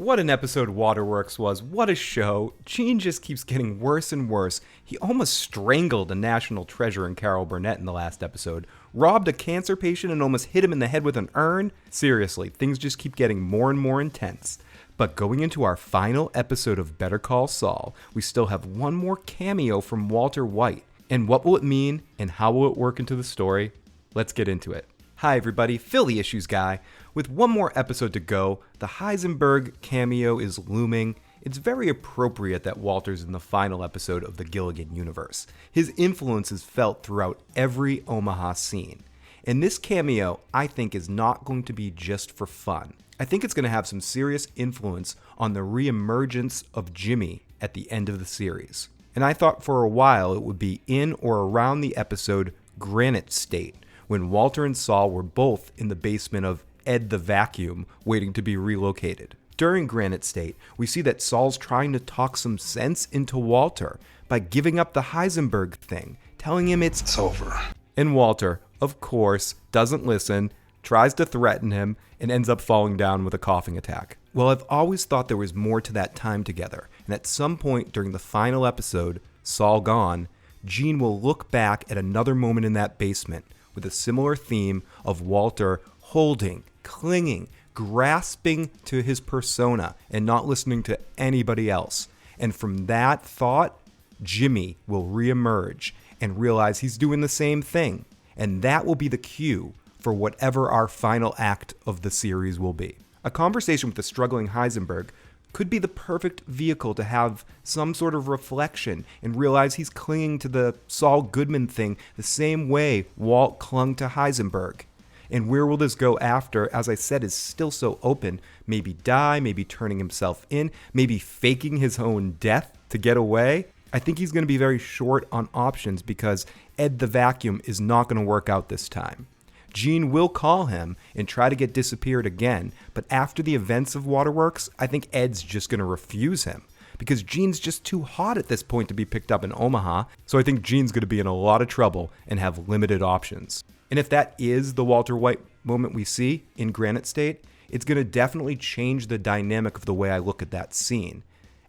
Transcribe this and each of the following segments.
What an episode Waterworks was. What a show. Gene just keeps getting worse and worse. He almost strangled a national treasure in Carol Burnett in the last episode, robbed a cancer patient and almost hit him in the head with an urn. Seriously, things just keep getting more and more intense. But going into our final episode of Better Call Saul, we still have one more cameo from Walter White. And what will it mean and how will it work into the story? Let's get into it. Hi everybody, Phil the Issues Guy. With one more episode to go, the Heisenberg cameo is looming. It's very appropriate that Walter's in the final episode of the Gilligan universe. His influence is felt throughout every Omaha scene. And this cameo, I think, is not going to be just for fun. I think it's going to have some serious influence on the reemergence of Jimmy at the end of the series. And I thought for a while it would be in or around the episode Granite State, when Walter and Saul were both in the basement of Ed the Vacuum, waiting to be relocated. During Granite State, we see that Saul's trying to talk some sense into Walter by giving up the Heisenberg thing, telling him it's over. And Walter, of course, doesn't listen, tries to threaten him, and ends up falling down with a coughing attack. Well, I've always thought there was more to that time together, and at some point during the final episode, Saul Gone, Gene will look back at another moment in that basement with a similar theme of Walter holding, clinging, grasping to his persona and not listening to anybody else. And from that thought, Jimmy will reemerge and realize he's doing the same thing. And that will be the cue for whatever our final act of the series will be. A conversation with the struggling Heisenberg could be the perfect vehicle to have some sort of reflection and realize he's clinging to the Saul Goodman thing the same way Walt clung to Heisenberg. And where will this go after, as I said, is still so open. Maybe die, maybe turning himself in, maybe faking his own death to get away. I think he's going to be very short on options because Ed the Vacuum is not going to work out this time. Gene will call him and try to get disappeared again, but after the events of Waterworks, I think Ed's just going to refuse him because Gene's just too hot at this point to be picked up in Omaha, so I think Gene's going to be in a lot of trouble and have limited options. And if that is the Walter White moment we see in Granite State, it's going to definitely change the dynamic of the way I look at that scene,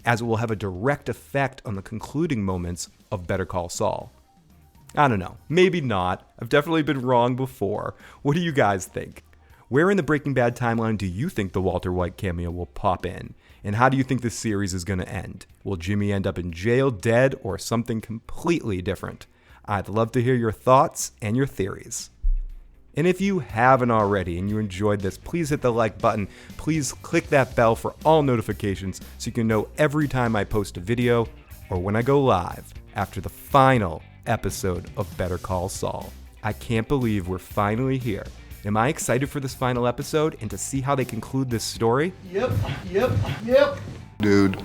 as it will have a direct effect on the concluding moments of Better Call Saul. I don't know, maybe not. I've definitely been wrong before. What do you guys think? Where in the Breaking Bad timeline do you think the Walter White cameo will pop in? And how do you think this series is going to end? Will Jimmy end up in jail, dead, or something completely different? I'd love to hear your thoughts and your theories. And if you haven't already and you enjoyed this, please hit the like button. Please click that bell for all notifications so you can know every time I post a video or when I go live after the final episode of Better Call Saul. I can't believe we're finally here. Am I excited for this final episode and to see how they conclude this story? Yep. Dude.